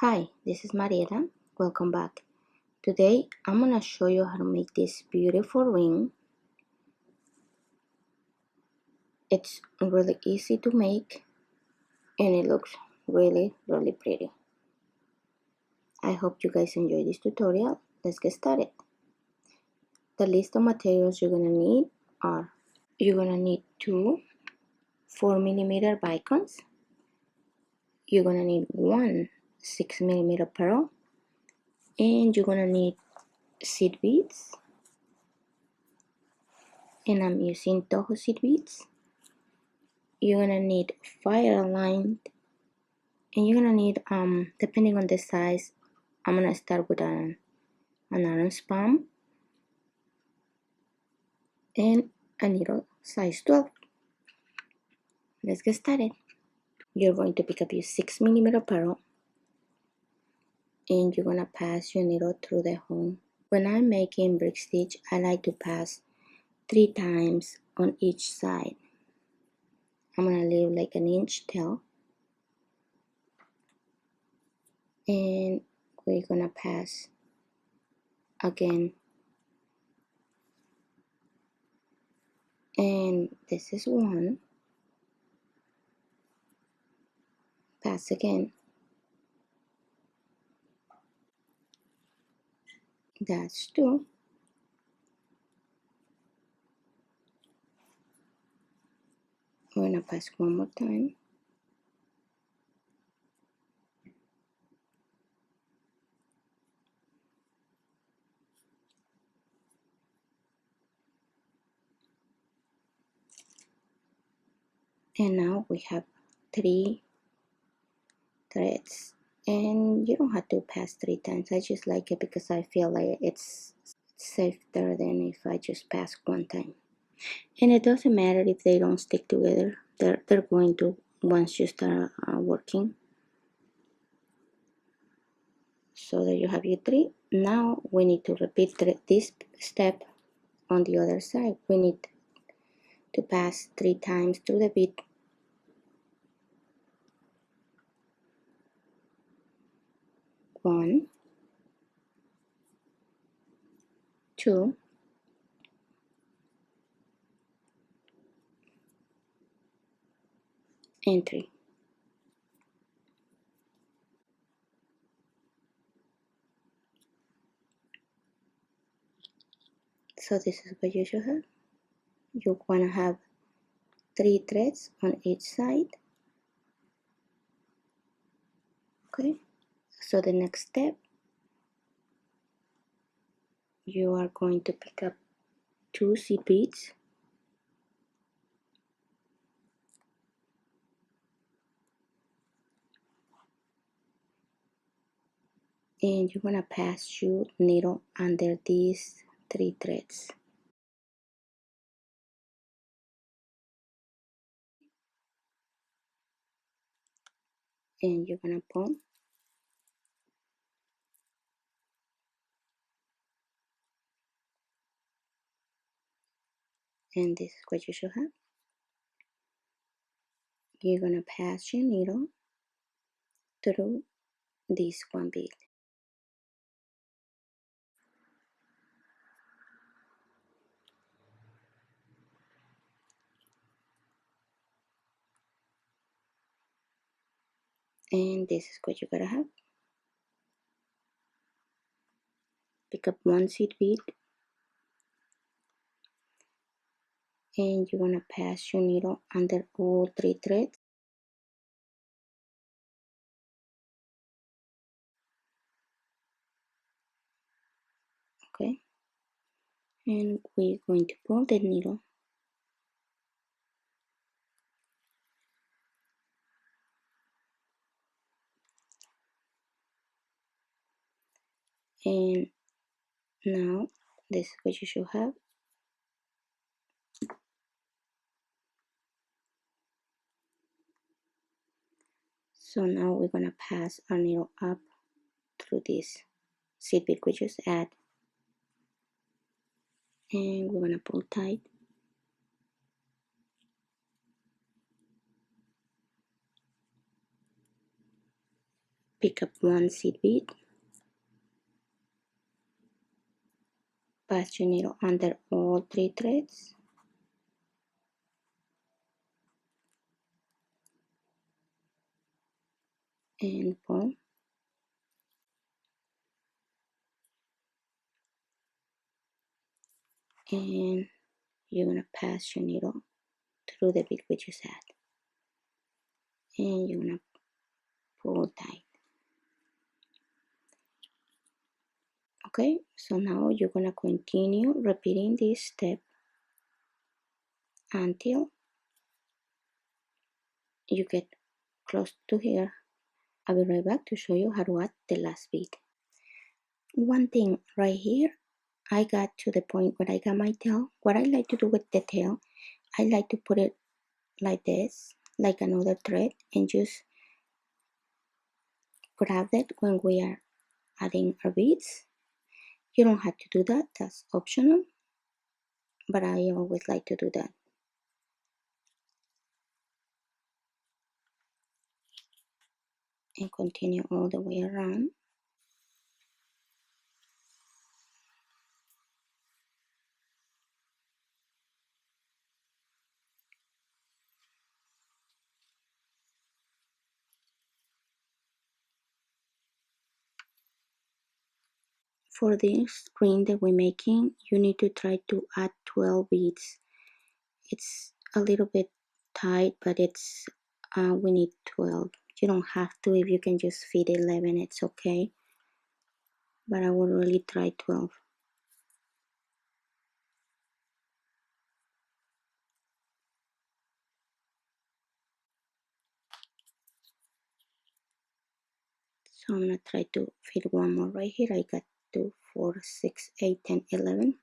Hi, this is Mariela. Welcome back. Today I'm gonna show you how to make this beautiful ring. It's really easy to make and it looks really pretty. I hope you guys enjoy this tutorial. Let's get started. The list of materials you're gonna need are you're gonna need two 4mm Bicones. You're gonna need one 6mm pearl, and you're gonna need seed beads, and I'm using Toho seed beads. You're gonna need Fireline, and you're gonna need depending on the size, I'm gonna start with an orange palm and a needle size 12. Let's get started. You're going to pick up your 6mm pearl and you're gonna pass your needle through the hole. When I'm making brick stitch, I like to pass 3 times on each side. I'm gonna leave like an inch tail, and we're gonna pass again, and this is one, pass again, that's two, we're gonna pass one more time, and now we have 3 threads, and you don't have to pass 3 times. I just like it because I feel like it's safer than if I just pass 1 time. And it doesn't matter if they don't stick together, they're going to once you start working. So there you have your 3. Now we need to repeat this step on the other side. We need to pass 3 times through the bead. 1, 2, and 3. So this is what you should have. You want to have 3 threads on each side. Okay, so the next step, you are going to pick up 2 seed beads, and you're gonna pass your needle under these 3 threads. And you're gonna pull, and this is what you should have. You're gonna pass your needle through this one bead. And this is what you gotta have. Pick up 1 seed bead, and you're gonna pass your needle under all 3 threads. Okay, and we're going to pull the needle, and now this is what you should have. So now we're gonna pass our needle up through this seed bead we just add, and we're gonna pull tight. Pick up one seed bead, pass your needle under all 3 threads, and pull, and you're gonna pass your needle through the bead we just had, and you're gonna pull tight. Okay, so now you're gonna continue repeating this step until you get close to here. I'll be right back to show you how to add the last bead. One thing right here, I got to the point where I got my tail. What I like to do with the tail, I like to put it like this, like another thread, and just grab it when we are adding our beads. You don't have to do that, that's optional, but I always like to do that. And continue all the way around. For this ring that we're making, you need to try to add 12 beads. It's a little bit tight, but it's we need 12. You don't have to. If you can just fit 11, it's okay, but I would really try 12. So I'm gonna try to fit one more right here. I got 2, 4, 6, 8, 10, 11.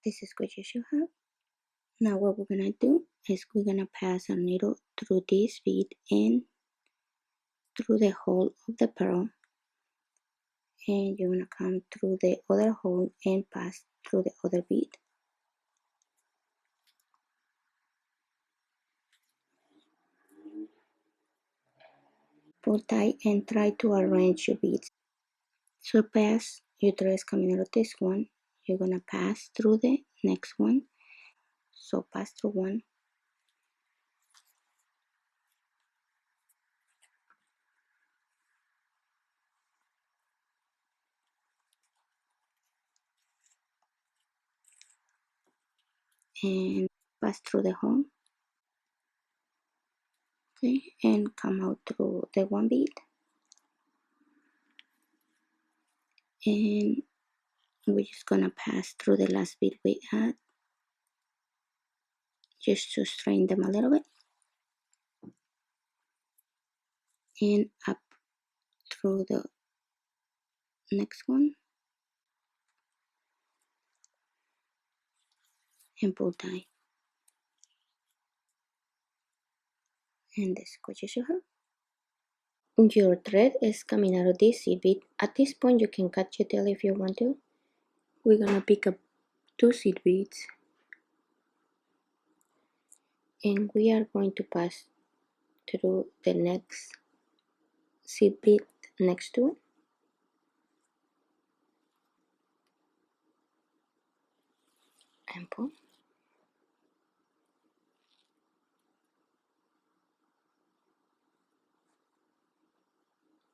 This is what you should have. Now what we're gonna do is we're gonna pass our needle through this bead and through the hole of the pearl, and you're gonna come through the other hole and pass through the other bead. Pull tight and try to arrange your beads. So pass your threads coming out of this one, you're gonna pass through the next one. So pass through one, and pass through the hole, okay, and come out through the one bead, and we're just gonna pass through the last bead we had, just to straighten them a little bit, and up through the next one, and pull tight. And this is what you should have. Your thread is coming out of this seed bead. At this point you can cut your tail if you want to. We're gonna pick up 2 seed beads, and we are going to pass through the next seed bead next to it, and pull.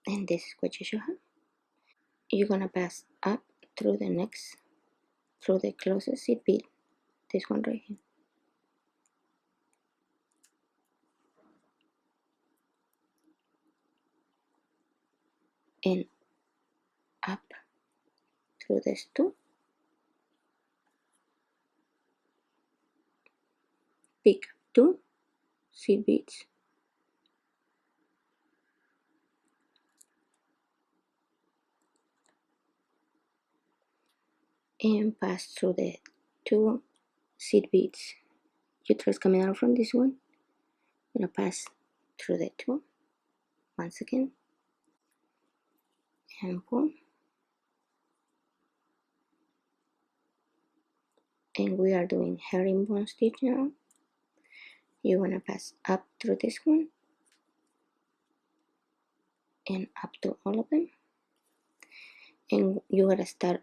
And this is what you should have. You're gonna pass up through the next, through the closest seed bead, this one right here, and up through this two, pick up 2 seed beads, and pass through the two seed beads. You threads coming out from this one. I'm gonna pass through the two once again and pull. And we are doing herringbone stitch now. You wanna pass up through this one and up to all of them. And you're gonna start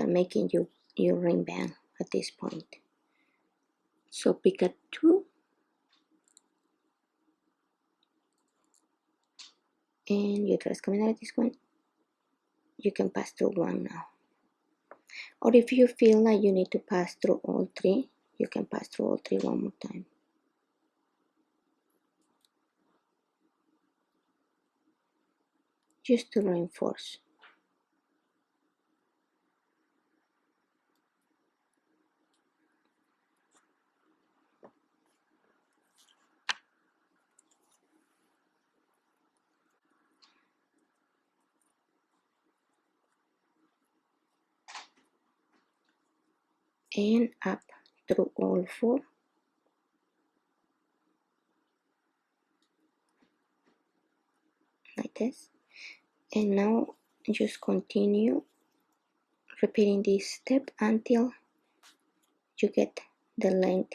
making your ring band at this point. So pick up two and your threads coming out of this one. You can pass through one now. Or if you feel like you need to pass through all three, you can pass through all three one more time. Just to reinforce. And up through all four. Like this. And now just continue repeating this step until you get the length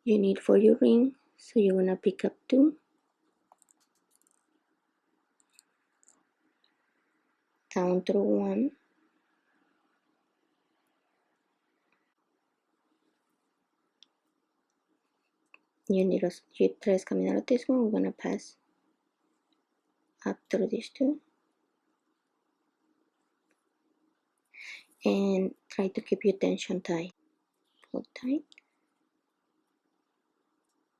you need for your ring. So you're gonna pick up two, down through one, you need a threads coming out of this one. We're gonna pass up through these two and try to keep your tension tight. Pull tight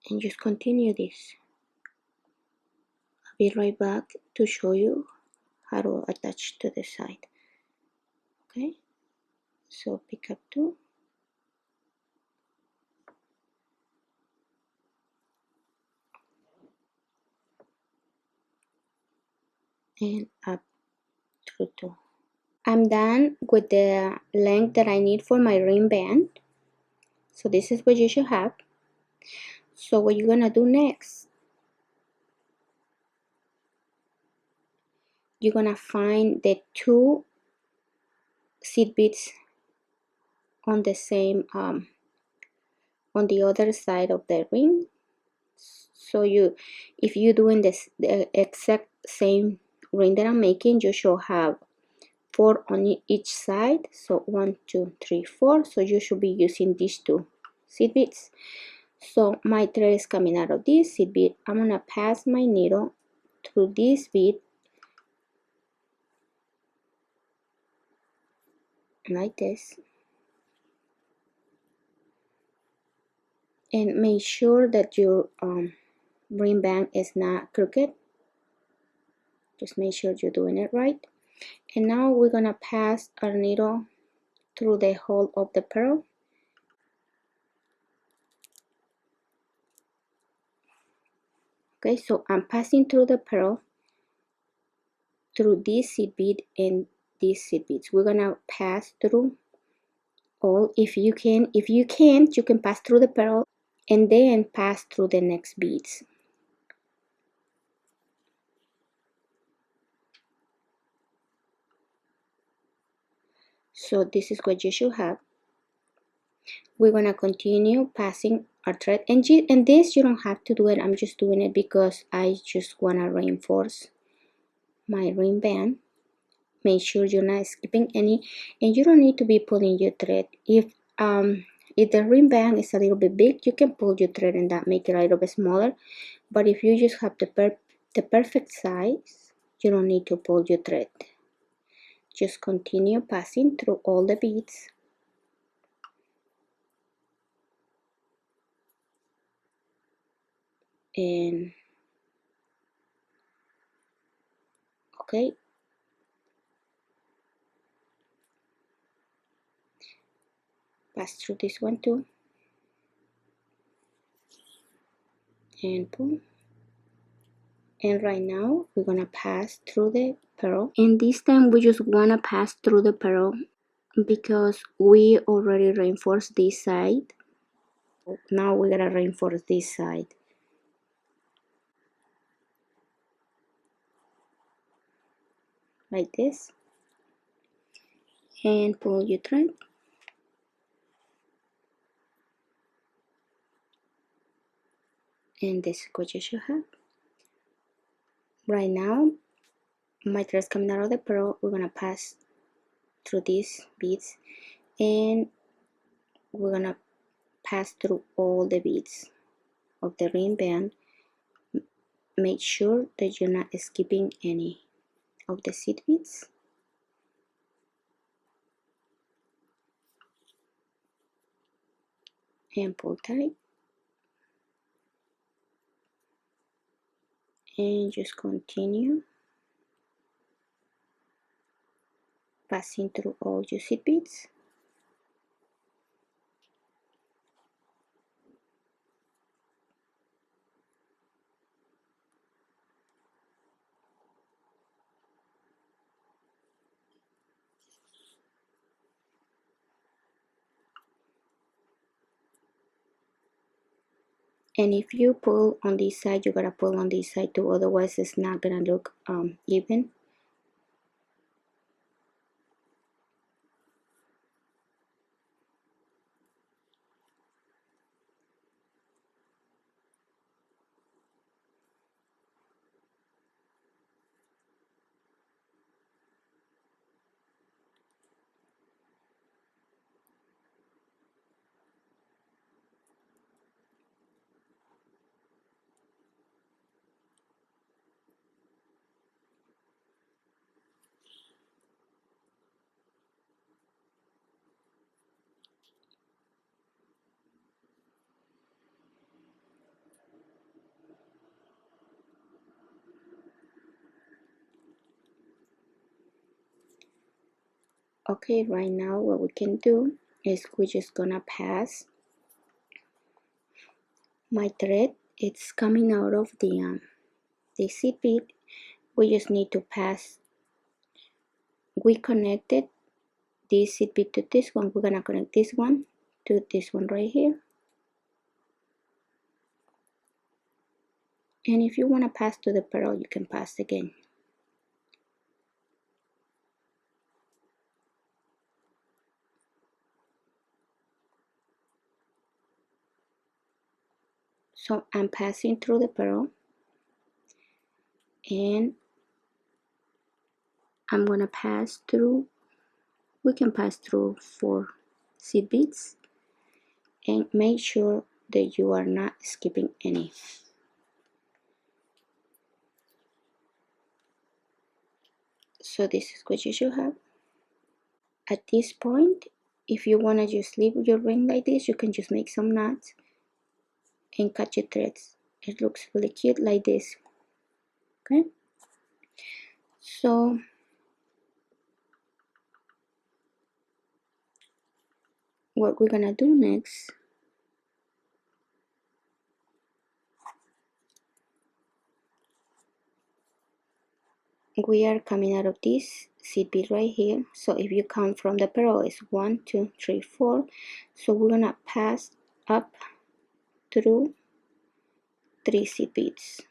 and just continue this. I'll be right back to show you how to attach to the side. Okay, so pick up two and up through two. I'm done with the length that I need for my ring band. So this is what you should have. So what you're gonna do next, you're gonna find the two seed beads on the same on the other side of the ring. So if you're doing this the exact same ring that I'm making, you should have 4 on each side. So 1, 2, 3, 4. So you should be using these two seed beads. So my thread is coming out of this seed bead. I'm gonna pass my needle through this bead like this, and make sure that your ring band is not crooked. Just make sure you're doing it right. And now we're gonna pass our needle through the hole of the pearl. Okay, so I'm passing through the pearl through this seed bead and these seed beads. We're gonna pass through all. If you can't, you can pass through the pearl and then pass through the next beads. So this is what you should have. We're gonna continue passing our thread, and this you don't have to do it. I'm just doing it because I just wanna reinforce my ring band. Make sure you're not skipping any, and you don't need to be pulling your thread. If the ring band is a little bit big, you can pull your thread and that make it a little bit smaller. But if you just have the perfect size, you don't need to pull your thread. Just continue passing through all the beads. And okay, pass through this one too and pull. And right now we're gonna pass through the pearl, and this time we just wanna pass through the pearl because we already reinforced this side. Now we're gonna reinforce this side. Like this. And pull your thread. And this is what you should have. Right now, my thread is coming out of the pearl. We're gonna pass through these beads and we're gonna pass through all the beads of the ring band. Make sure that you're not skipping any of the seed beads. And pull tight. And just continue passing through all your seed beads. And if you pull on this side, you gotta pull on this side too, otherwise it's not gonna look even. Okay, right now what we can do is we're just gonna pass my thread. It's coming out of the seed bead. We just need to pass. We connected this seed bead to this one. We're gonna connect this one to this one right here. And if you want to pass to the pearl, you can pass again. So I'm passing through the pearl and I'm going to pass through, we can pass through 4 seed beads and make sure that you are not skipping any. So this is what you should have. At this point, if you want to just leave your ring like this, you can just make some knots and cut your threads. It looks really cute like this. Okay, so what we're gonna do next, we are coming out of this seed bead right here. So if you count from the pearl, it's 1 2 3 4. So we're gonna pass up through 3 seed beads.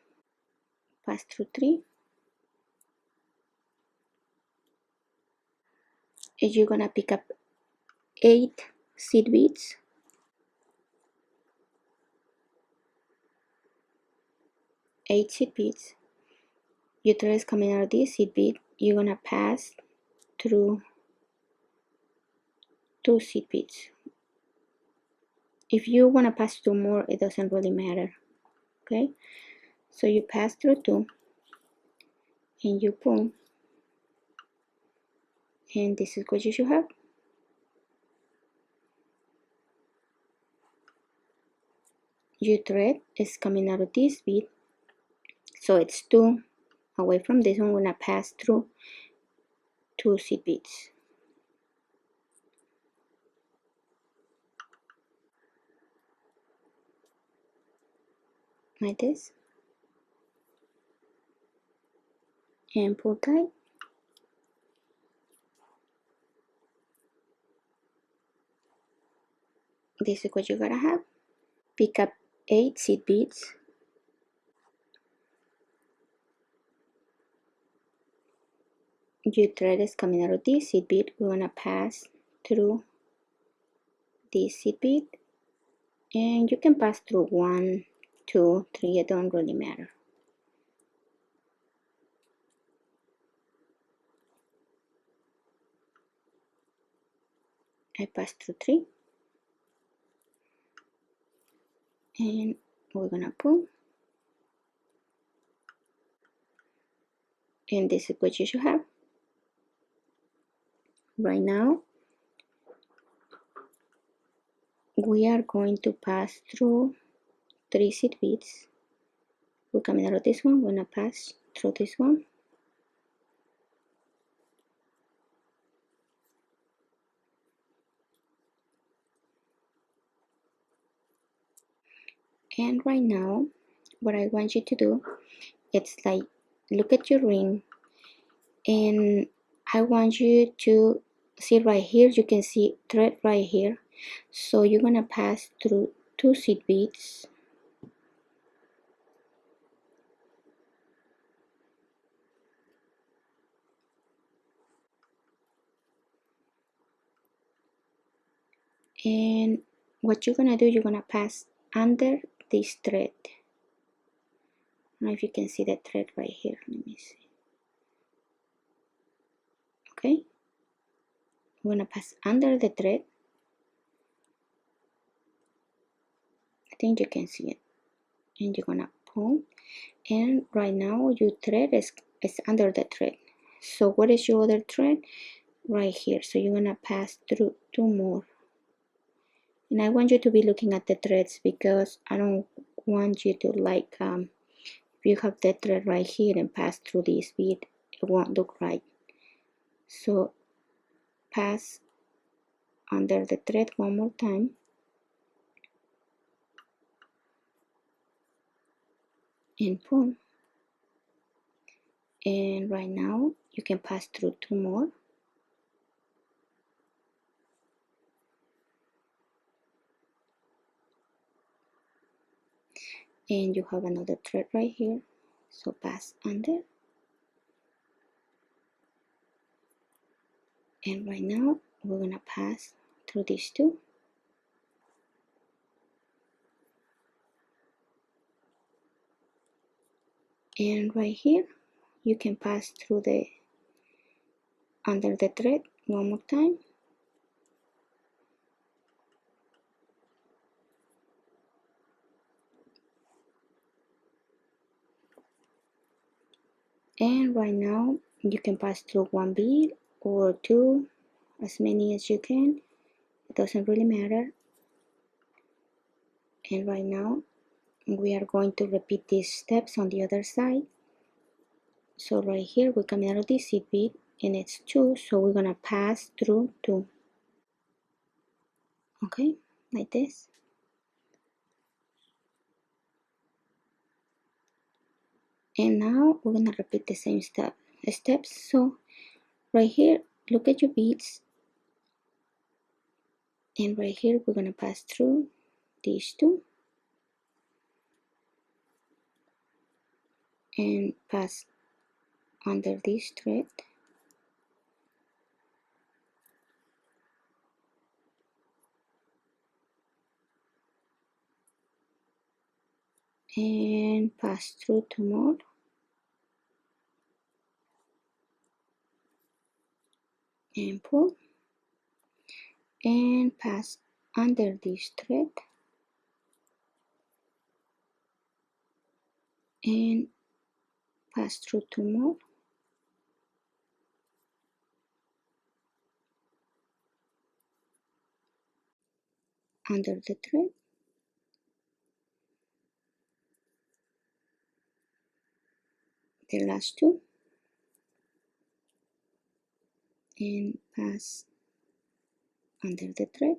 Pass through 3. And you're gonna pick up 8 seed beads. 8 seed beads. Your thread is coming out of this seed bead. You're gonna pass through 2 seed beads. If you wanna pass 2 more, it doesn't really matter. Okay, so you pass through 2 and you pull, and this is what you should have. Your thread is coming out of this bead, so it's 2 away from this one. We're gonna pass through 2 seed beads like this and pull tight. this is what you gotta have. Pick up 8 seed beads. Your thread is coming out of this seed bead. We're gonna pass through this seed bead, and you can pass through 1, 2, 3, it don't really matter. I passed through 3, and we're gonna pull, and this is what you should have. Right now we are going to pass through 3 seed beads. We're coming out of this one, we're gonna pass through this one, and right now what I want you to do, it's like, look at your ring, and I want you to see right here, you can see thread right here. So you're gonna pass through 2 seed beads, and what you're gonna do, you're gonna pass under this thread. I don't know if you can see the thread right here, let me see. Okay, we're gonna pass under the thread. I think you can see it, and you're gonna pull, and right now your thread is under the thread. So what is your other thread? Right here. So you're gonna pass through 2 more, and I want you to be looking at the threads because I don't want you to like if you have the thread right here and pass through this bead, it won't look right. So pass under the thread one more time, and pull, and right now you can pass through 2 more, and you have another thread right here. So pass under, and right now we're gonna pass through these 2, and right here you can pass through the under the thread one more time, and right now you can pass through 1 bead or 2, as many as you can, it doesn't really matter. And right now we are going to repeat these steps on the other side. So right here we're coming out of this seed bead, and it's 2, so we're gonna pass through 2. Okay, like this. And now we're gonna repeat the same steps. So right here, look at your beads, and right here we're gonna pass through these 2 and pass under this thread, and pass through 2 more, and pull, and pass under this thread, and pass through 2 more, under the thread, the last 2, and pass under the thread,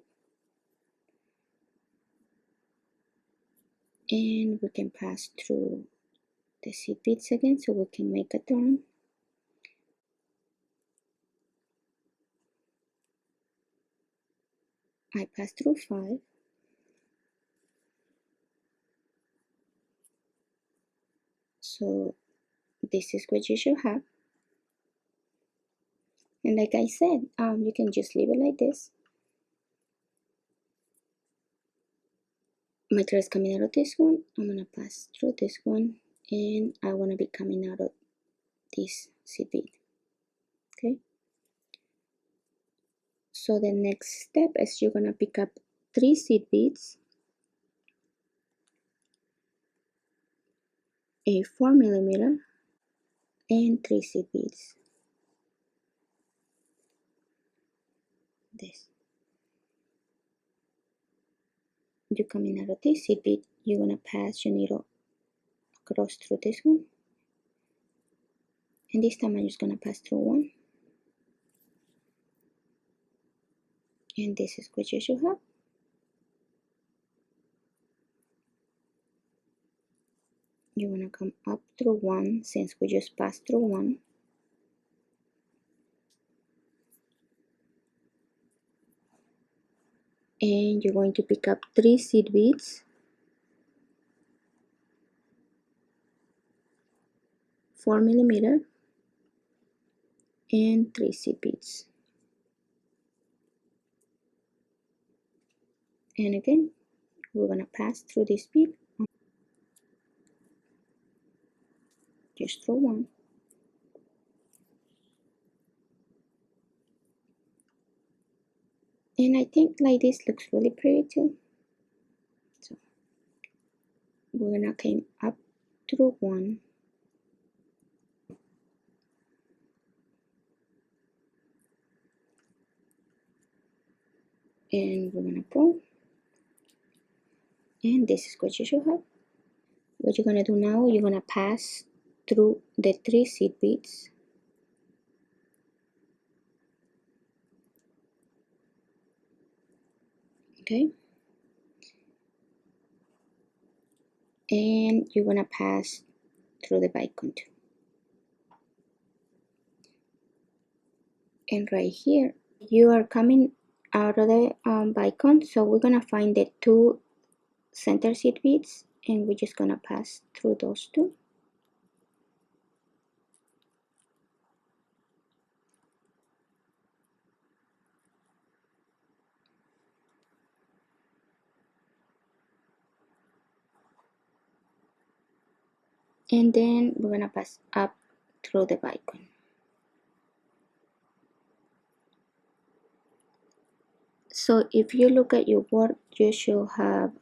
and we can pass through the seed beads again so we can make a turn. I passed through 5, So this is what you should have. And like I said, you can just leave it like this. My thread is coming out of this one. I'm gonna pass through this one, and I want to be coming out of this seed bead. Okay, so the next step is you're gonna pick up 3 seed beads, a 4mm, and 3 seed beads. This, you're coming out of this seed bead, you're gonna pass your needle across through this one, and this time I'm just gonna pass through one, and this is what you should have. You want to come up through one, since we just passed through one, and you're going to pick up 3 seed beads, 4mm, and 3 seed beads. And again, we're gonna pass through this bead, just through one, and I think like this looks really pretty too. So we're gonna come up through one, and we're gonna pull, and this is what you should have. What you're gonna do now, you're gonna pass through the 3 seed beads, okay, and you're gonna pass through the bicone too. And right here you are coming out of the bicone, so we're gonna find the 2 center seed beads, and we're just gonna pass through those 2, and then we're gonna pass up through the bicone. So if you look at your work, you should have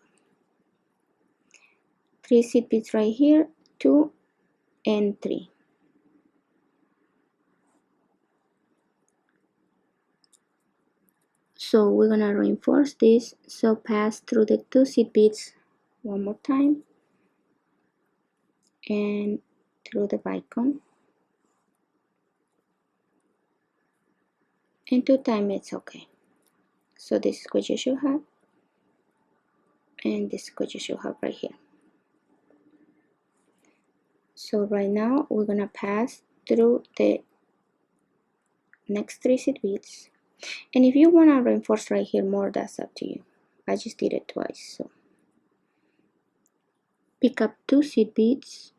3 seed beads right here, 2 and 3. So we're gonna reinforce this, so pass through the 2 seed beads one more time, and through the bicone, and 2 times it's okay. So this is what you should have, and this is what you should have right here. So right now we're gonna pass through the next 3 seed beads, and if you want to reinforce right here more, that's up to you. I just did it twice. So pick up 2 seed beads,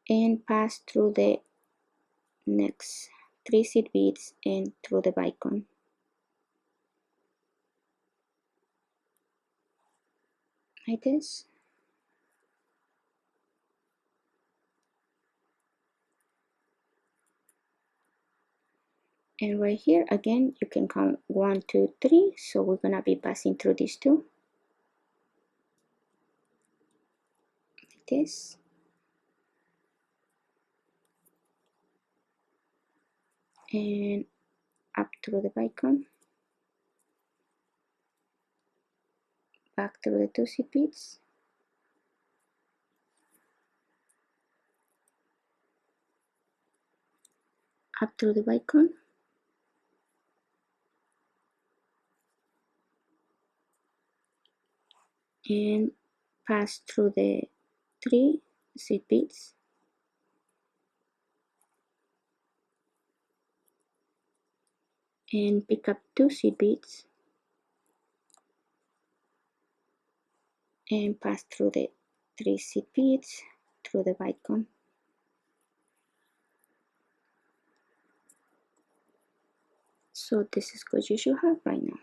and pass through the next 3 seed beads and through the bicone, like this. And right here again you can count 1 2 3, so we're gonna be passing through these 2, like this, and up through the bicone, back through the 2 seed beads, up through the bicone, and pass through the 3 seed beads, and pick up 2 seed beads, and pass through the 3 seed beads through the bicone. So this is what you should have right now.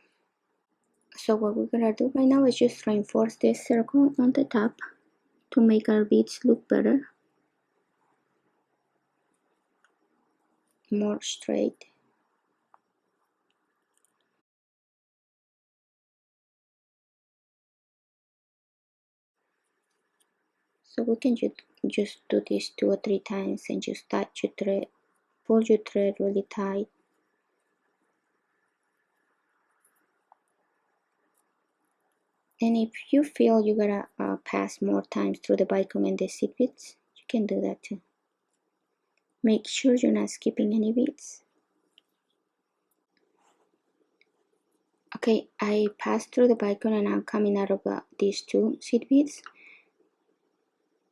So what we're gonna do right now is just reinforce this circle on the top to make our beads look better, more straight. So we can just do this 2 or 3 times and just touch your thread, pull your thread really tight. And if you feel you gotta pass more times through the bicone and the seed beads, you can do that too. Make sure you're not skipping any beads. Okay, I passed through the bicone and I'm coming out of these 2 seed beads.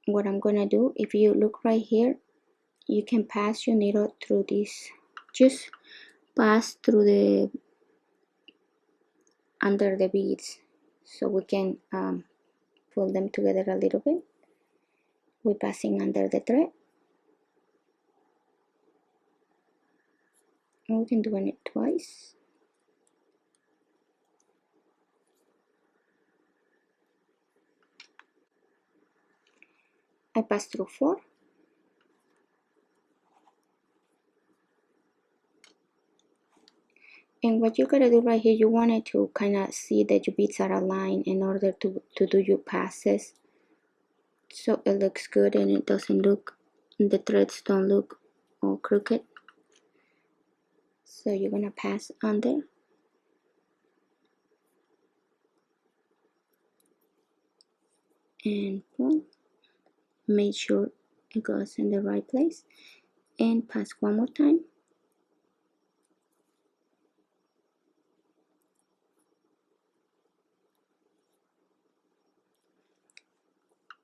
What I'm gonna do, if you look right here, you can pass your needle through this. Just pass through the under the beads so we can pull them together a little bit. We're passing under the thread. And we can do it twice. I pass through 4. And what you gotta do right here, you wanted to kind of see that your beads are aligned in order to do your passes, so it looks good and it doesn't look, the threads don't look all crooked. So you're gonna pass under and pull. Make sure it goes in the right place and pass one more time.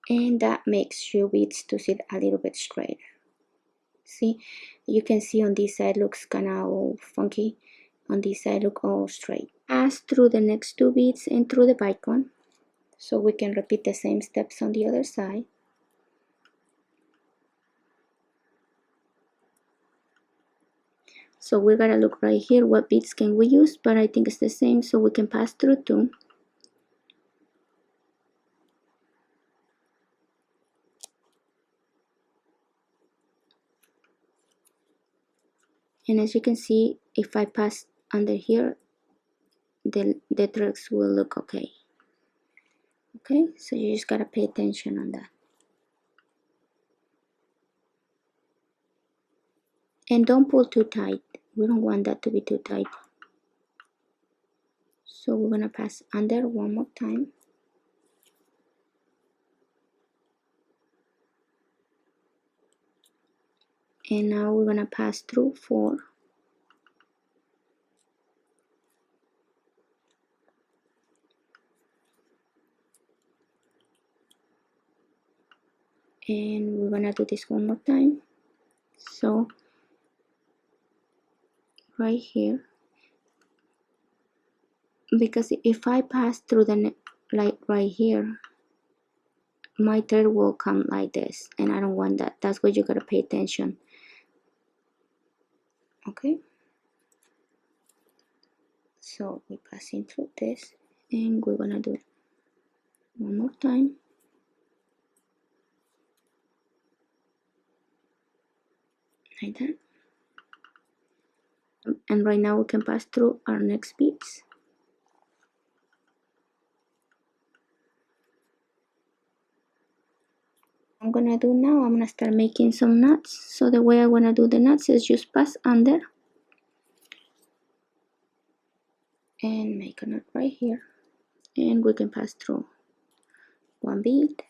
And that makes your beads to sit a little bit straighter. See, you can see on this side looks kind of all funky, on this side look all straight. Pass through the next 2 beads and through the bicone, so we can repeat the same steps on the other side. So we gotta look right here what beads can we use, but I think it's the same, so we can pass through 2. And as you can see, if I pass under here, the threads will look okay. Okay, so you just gotta pay attention on that. And don't pull too tight. We don't want that to be too tight. So we're gonna pass under one more time. And now we're gonna pass through 4. And we're gonna do this one more time. So right here, because if I pass through the like right here, my thread will come like this, and I don't want that. That's why you gotta pay attention. Okay, so we're passing through this, and we're gonna do it one more time. Like that. And right now we can pass through our next beads. I'm gonna do now, I'm gonna start making some knots. So the way I wanna do the knots is just pass under and make a knot right here, and we can pass through 1 bead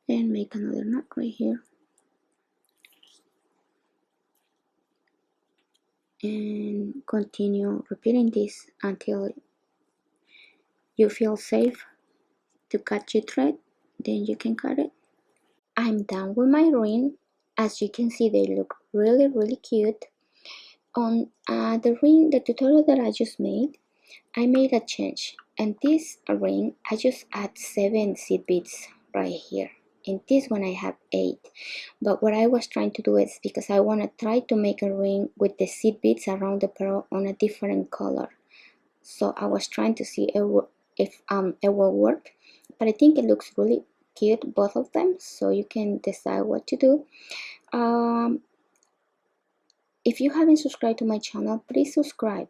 and make another knot right here, and continue repeating this until you feel safe to cut your thread. Then you can cut it. I'm done with my ring. As you can see, they look really cute. On the ring, the tutorial that I just made, I made a change. And this ring, I just add 7 seed beads right here. In this one I have 8. But what I was trying to do is, because I want to try to make a ring with the seed beads around the pearl on a different color. So I was trying to see if it will work. But I think it looks really cute, both of them. So you can decide what to do. If you haven't subscribed to my channel, please subscribe.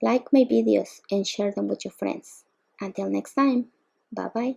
Like my videos and share them with your friends. Until next time, bye bye.